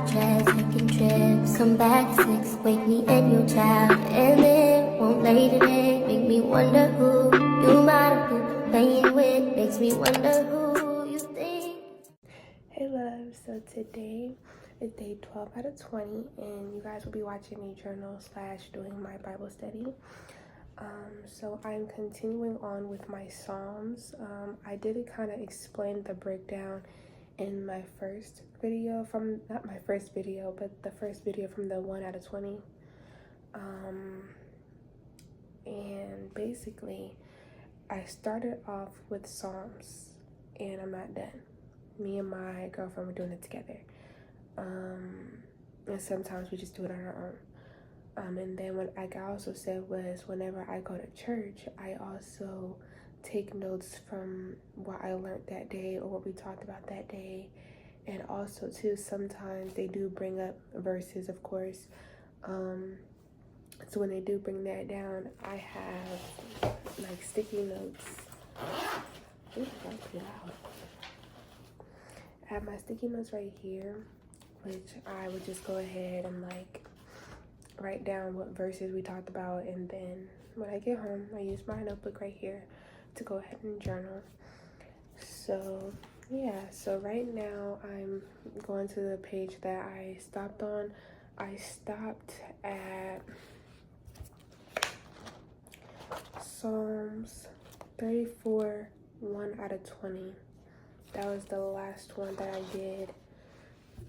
private jets, taking trips. Come back at 6, wake me and your child. And then won't lay today, make me wonder who you might have been playing with. Makes me wonder who you think. Hey loves, so today is day 12 out of 20 and you guys will be watching a journal / doing my Bible study. So I'm continuing on with my Psalms. I did kind of explain the breakdown in my first video from, not my first video, but the first video from the 1 out of 20. And basically I started off with Psalms and I'm not done. Me and my girlfriend were doing it together. And sometimes we just do it on our own. And then what I also said was whenever I go to church, I also take notes from what I learned that day or what we talked about that day. And also too, sometimes they do bring up verses, of course. So when they do bring that down, I have like sticky notes. Ooh, that's loud. I have my sticky notes right here, which I would just go ahead and like write down what verses we talked about, and then when I get home I use my notebook right here to go ahead and journal. So yeah, so right now I'm going to the page that I stopped on. I stopped at Psalms 34, 1 out of 20. That was the last one that I did.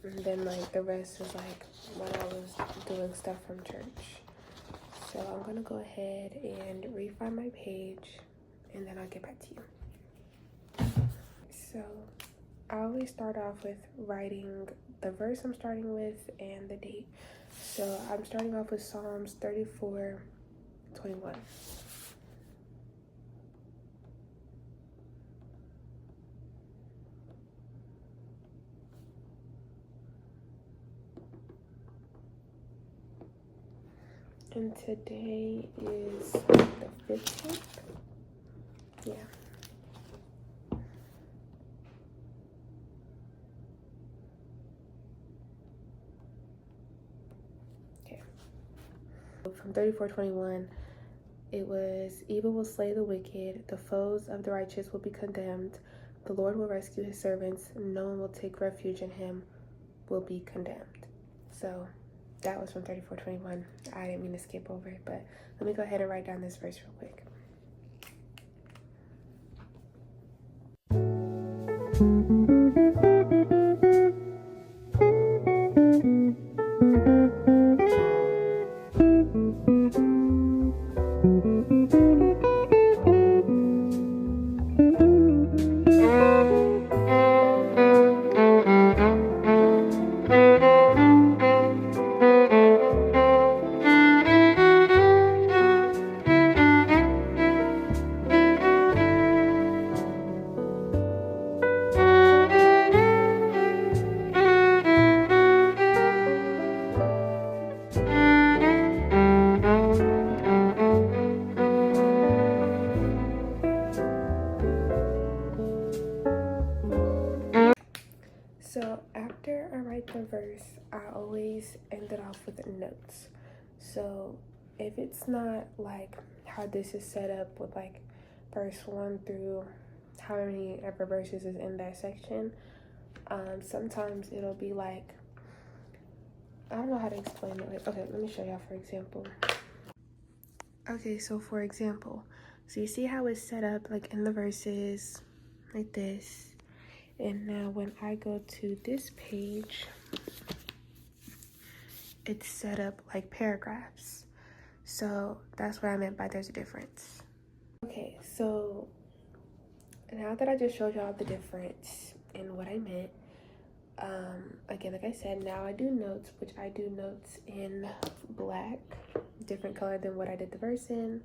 And then like the rest is like when I was doing stuff from church. So I'm gonna go ahead and re-find my page and then I'll get back to you. So I always start off with writing the verse I'm starting with and the date. So I'm starting off with Psalms 34, 21. And today is the 15th. Yeah. Okay. From 34:21, it was, evil will slay the wicked, the foes of the righteous will be condemned. The Lord will rescue his servants, no one will take refuge in him, will be condemned. So that was from 34:21. I didn't mean to skip over it, but let me go ahead and write down this verse real quick. So after I write the verse, I always end it off with notes. So if it's not like how this is set up with like verse 1 through how many ever verses is in that section, sometimes it'll be like, I don't know how to explain it. Like, okay, let me show y'all for example. Okay, so for example, so you see how it's set up like in the verses like this. And now when I go to this page, it's set up like paragraphs. So that's what I meant by there's a difference. Okay, so now that I just showed y'all the difference in what I meant, again, like I said, now I do notes, which I do notes in black, different color than what I did the verse in.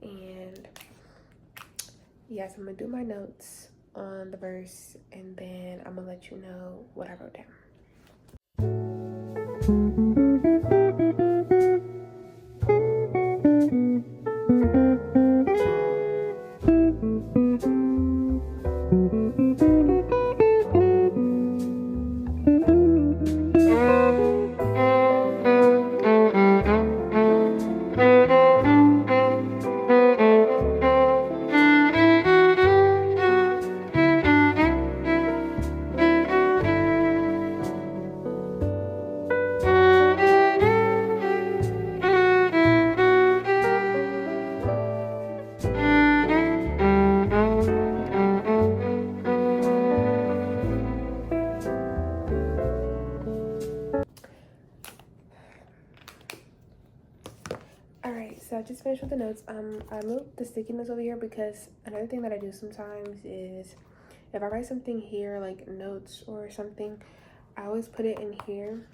And yes, I'm gonna do my notes on the verse and then I'm gonna let you know what I wrote down. I just finished with the notes. I moved the sticky notes over here because another thing that I do sometimes is if I write something here, like notes or something, I always put it in here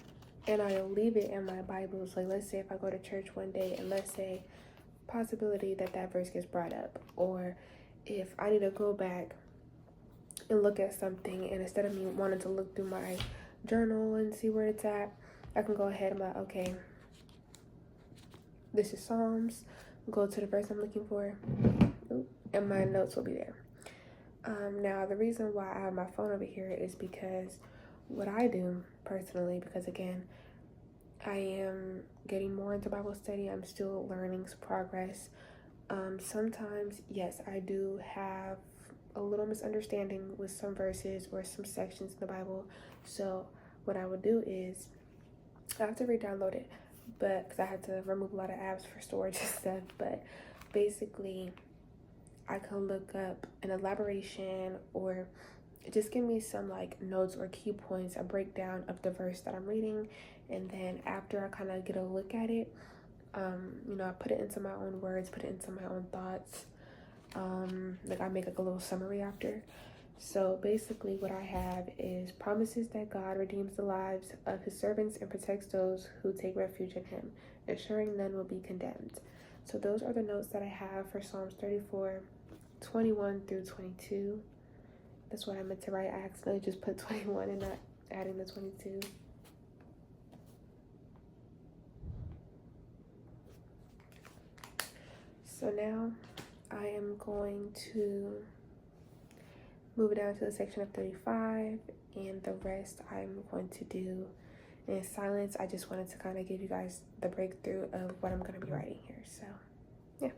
and I'll leave it in my Bibles. Like, let's say if I go to church one day and let's say possibility that that verse gets brought up, or if I need to go back and look at something and instead of me wanting to look through my journal and see where it's at, I can go ahead and be like, okay, this is Psalms, go to the verse I'm looking for, and my notes will be there. Now the reason why I have my phone over here is because what I do personally, because again, I am getting more into Bible study. I'm still learning, progress. Sometimes, yes, I do have a little misunderstanding with some verses or some sections in the Bible. So what I would do is I have to re-download it, but because I had to remove a lot of apps for storage and stuff. But basically, I can look up an elaboration or just give me some like notes or key points, a breakdown of the verse that I'm reading, and then after I kind of get a look at it, I put it into my own words, put it into my own thoughts. Like I make like a little summary after. So basically what I have is promises that God redeems the lives of his servants and protects those who take refuge in him, ensuring none will be condemned. So those are the notes that I have for Psalms 34, 21 through 22. That's what I meant to write. I accidentally just put 21 and not adding the 22. So now I am going to move it down to the section of 35, and the rest I'm going to do in silence. I just wanted to kind of give you guys the breakthrough of what I'm going to be writing here. So, yeah.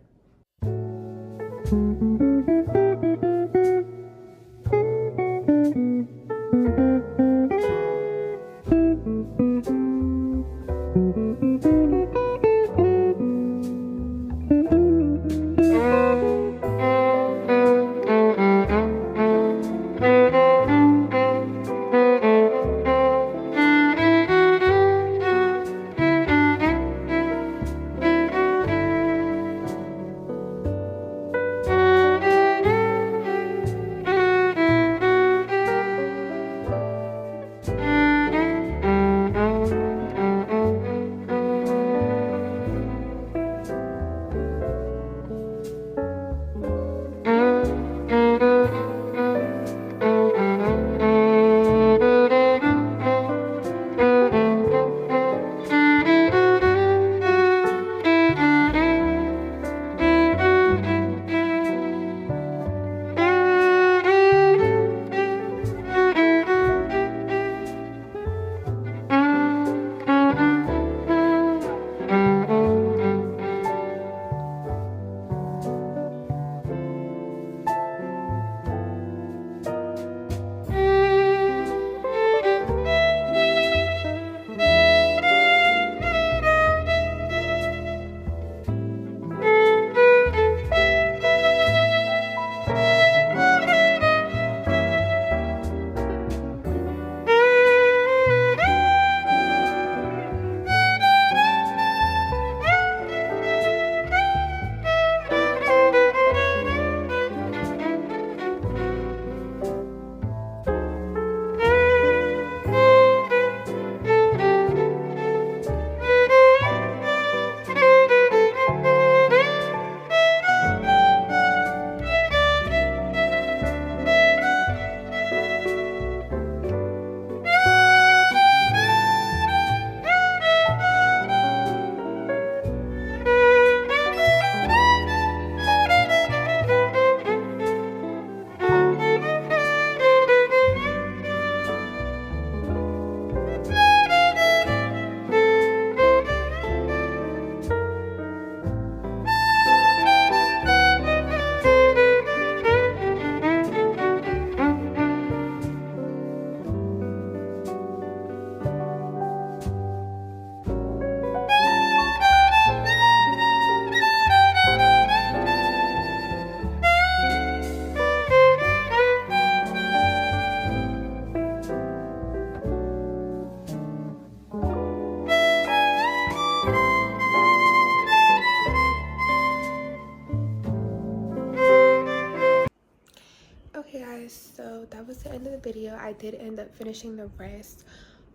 video. I did end up finishing the rest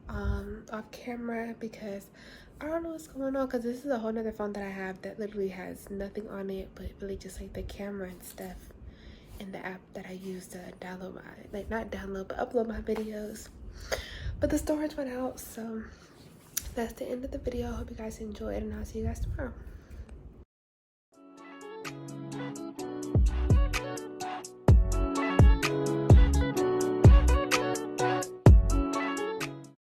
off camera because I don't know what's going on, because this is a whole nother phone that I have that literally has nothing on it but really just like the camera and stuff and the app that I use to download my, like, not download but upload my videos. But the storage went out, so that's the end of the video. I hope you guys enjoyed, and I'll see you guys tomorrow.